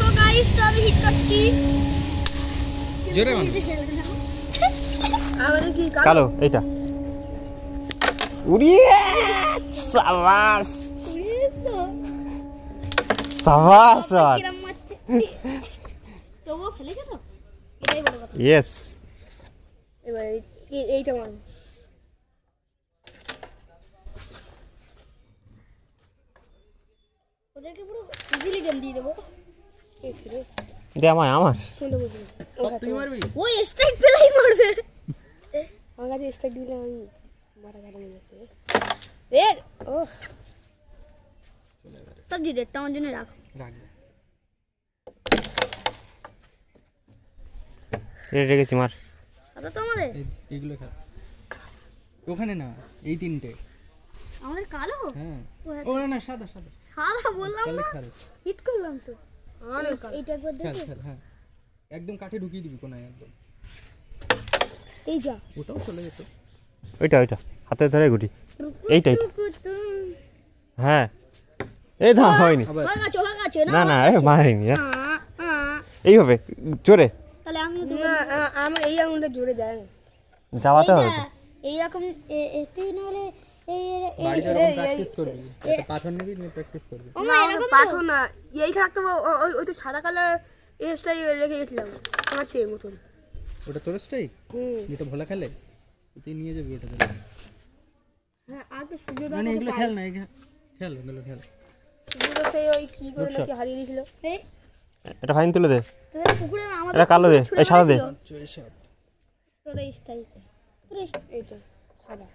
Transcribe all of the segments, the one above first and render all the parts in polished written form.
দেখো গাইস, তো আমি হিট করছি জোরে মার। আমাদের কি কালো এইটা উড়িয়ে সাবাস সাবাস কিরম মারছে তবুও ফেলেছে তো, এটাই বড় কথা। ইয়েস এবার এইটা মারো। ওদেরকে পুরো ইজিলি গেম দিয়ে দেবো। দে আমার তুই মারবি? ও স্ট্রাইক পেলেই মারবে। আমার কাছে স্ট্রাইক দিলে আমি মারা গাড়ি নিয়ে যাচ্ছে রেড। ও সবজি রেডটা আমার জন্য রাখো। রেখেছি মার দাদা তো আমাদের এইগুলো খা। ওখানে না, এই তিনটে। আমাদের কালো। হ্যাঁ। ও ও না সাদা সাদা। সাদা বললাম তাহলে না, খেল হিট করলাম তো। এইটা একবার খেল দেখো, খেল। হ্যাঁ, একদম কাঠে ঢুকিয়ে দিবি কোনায় একদম। এই যা ওটাও চলে যেত। ওইটা হাতে ধরে গুটি এইটা হ্যাঁ এই ধা হয়নি আবার ভাগাছো না না এ মারিনি এইভাবে জোরে তাহলে আমি না আমার এই আঙুলটা জোরে যায় না। যাওয়াতে হবে তো। এইরকম এতেই নাহলে এই বাড়িতে এরকম প্র্যাকটিস করবি। একটা পাথর নিবি, নিয়ে প্র্যাকটিস করবি। ওমা এরকম পাথর না, এই থাকতো ওই তো সাদা কালার এসটাই রেখে গেছিলাম আমার চেয়ে মতন। ওটা তোর স্টাইল? যেটা ভোলা খেলে তুই নিয়ে যাবি ওটা। হ্যাঁ আর তো সূর্যদা মানে এগুলো খেল না, খেল এগুলো খেল। সূর্যদা সেই ওই কি করে নাকি হারিয়ে দিয়েছিল। এই এটা ফাইন তুলে দে, তোদের পুকুরে আমাদের এটা কালো দে, এই সাদা দে। তোর এই স্টাইল এই তো সাদা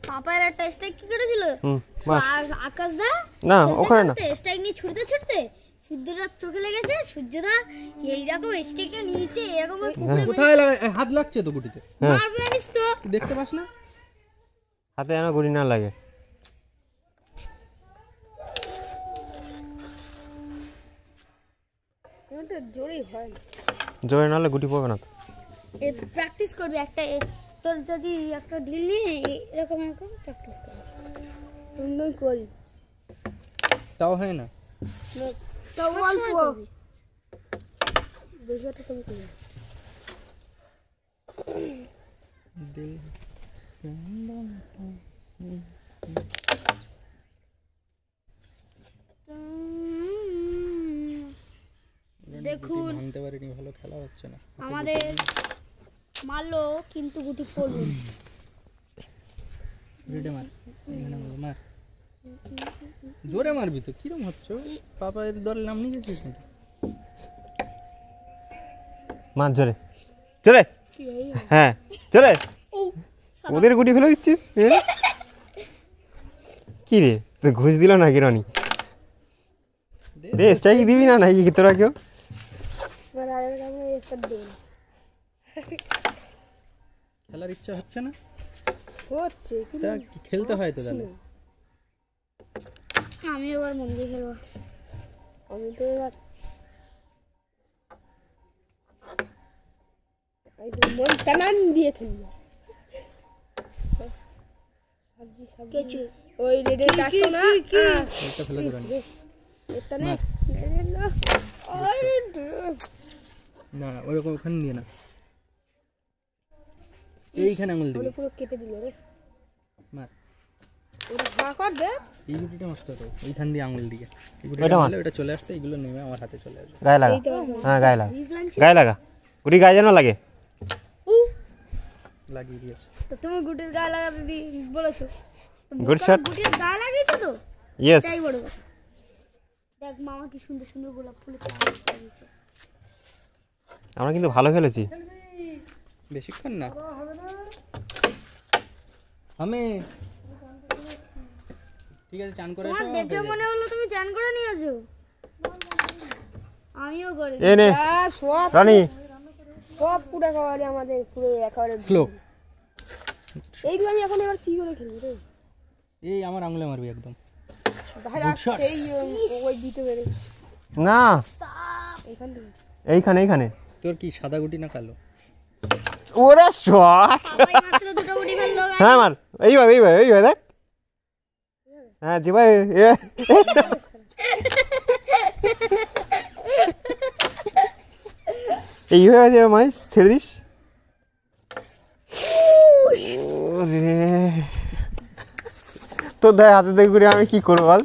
পাপার একটা স্ট্রাইক কি করেছিল আকাশ দা না ওখানে না স্ট্রাইক নিয়ে ছুটতে সূর্যদার চোখে লেগেছে। সূর্যদা এইরকম স্ট্রাইকটা নিচে এরকম কোথায় হাত লাগছে তো গুটিতে? মারবে জানিস তো। তুই দেখতে পাস না? হাতে যেন গুটি না লাগে। এটা জোরেই হয় না। জোরে নাহলে গুটি পড়বে না তো। প্র্যাকটিস করবি একটা তোর যদি একটা ঢিল নিয়ে এরকম প্র্যাকটিস করবি। সুন্দর করি তাও হয় না। তাও অল্প বেশি একটা তুমি করি দেখুন ভাঙতে পারিনি, ভালো খেলা হচ্ছে না। আমাদের মারলো কিন্তু গুটি পড়লো। রেডে মার, এখানে মার। জোরে মারবি তো। কিরম হচ্ছে? পাপা এর দলের নাম নিয়ে গেছিস নাকি? মার জোরে জোরে, হ্যাঁ জোরে। ওদের গুটি ফেলে দিচ্ছিস কি রে? তো ঘুষ দিল নাকি রনি? দে স্ট্রাইক দিবি না নাকি তোরা কেউ? এবার আরের কাছে স্টার্ট দেব খেলার ইচ্ছা হচ্ছে না? হচ্ছে তা কি খেলতে হয় তো তাহলে। আমি এবার মন দিয়ে খেলবো। আমি তো এবার মন টানান দিয়ে খেলবো। কেচু ওই রেডের ডাকতো না একটা ফেলে দেবেন এটা নে না, ওরকম ওখানে নিয়ে না, এইখানে আঙুল দিবি। পুরো কেটে দিল রে। মার। ওটা ভা কর দে। এই গুটিটা মারতে হতো এইখান দিয়ে আঙুল দিকে। এই ওইটা গুটিটা মার। মারলে ওটা চলে আসতো, এগুলো নেমে আমার হাতে চলে আসবে। গায়ে লাগা, হ্যাঁ গায়ে লাগা, গায়ে লাগা। গুটি গায়ে যেন লাগে। লাগিয়ে দিয়েছে। তো তুমি গুটির গায়ে লাগাতে বলেছো। Good shot. গুটির গায়ে লাগিয়েছো তো? ইয়েস। তাই বড় কথা। দেখ মামা কি সুন্দর সুন্দর গোলাপ ফুল দিয়েছে। আমরা কিন্তু ভালো খেলেছি। বেশিক্ষণ না। আমি ঠিক আছে, চান করে তোমার দেখে মনে হলো তুমি চান করে নিয়েছো। আমিও করে এ নে সব রনি, সব পুরো একেবারে আমাদের পুরো একেবারে স্লো। এইগুলো আমি এখন এবার কি করে খেলবো রে? এই আমার আঙুলে মারবি একদম। ভাই সেই ওই দিতে পেরে না এখান থেকে এইখানে তোর কি সাদা গুটি না কালো? ওরে শট। সবাই মাত্র দুটো গুটি ফেললো। হ্যাঁ মার, এইভাবে দেখ। হ্যাঁ জি ভাই এই হয়ে গেছে মাইস, ছেড়ে দিস। ওরে তোর দেখ হাতে দেখে ঘুরে আমি কি করবো বল।